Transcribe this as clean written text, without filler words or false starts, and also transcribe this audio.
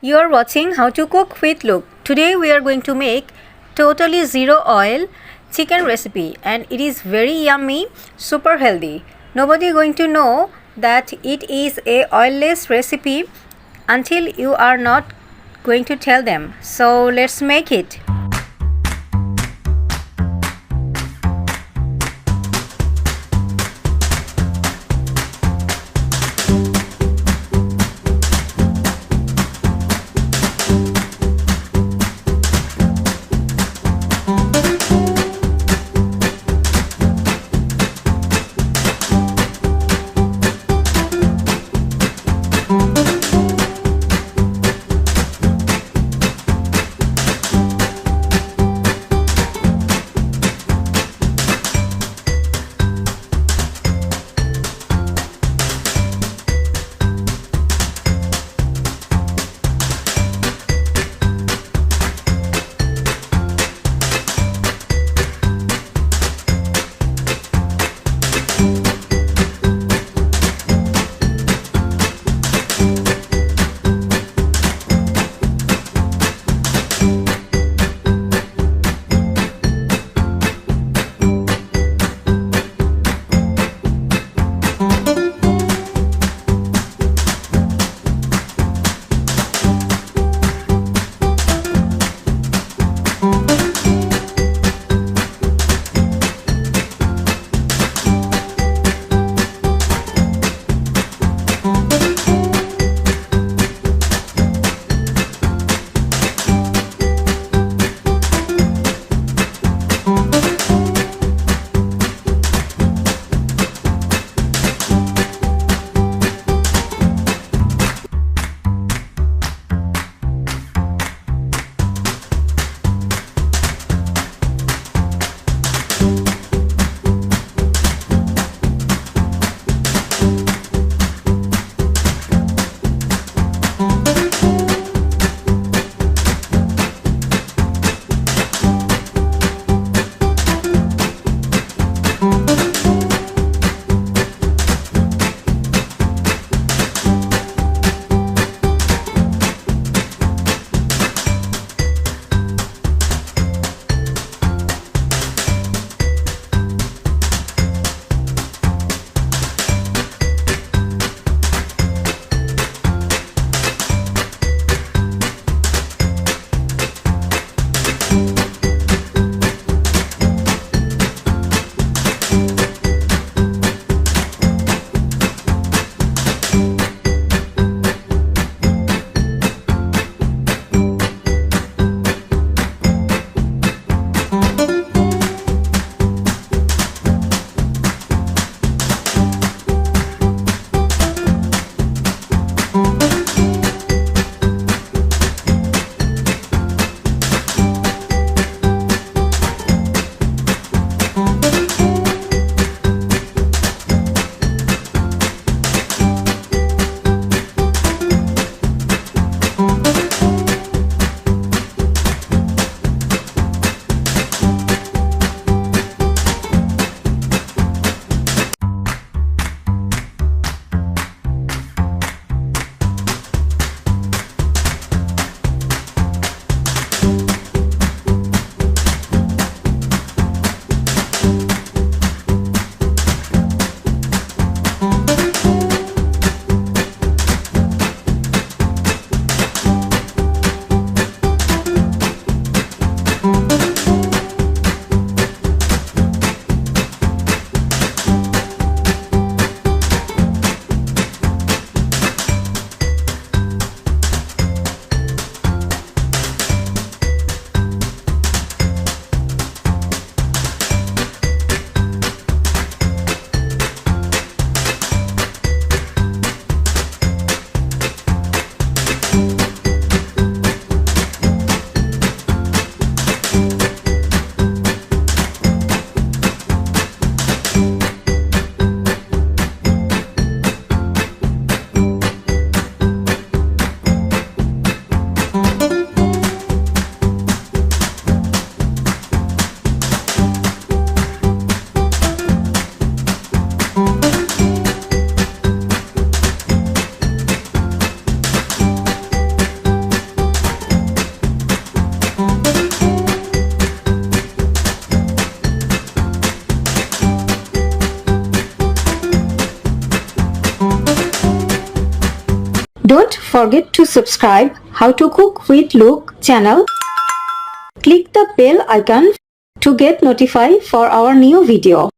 You are watching How to Cook with Look. Today we are going to make totally zero oil chicken recipe, and it is very yummy, super healthy. Nobody going to know that it is a oilless recipe until you are not going to tell them. So let's make it. forget to subscribe How to Cook with Luke channel. Click the bell icon to get notified for our new video.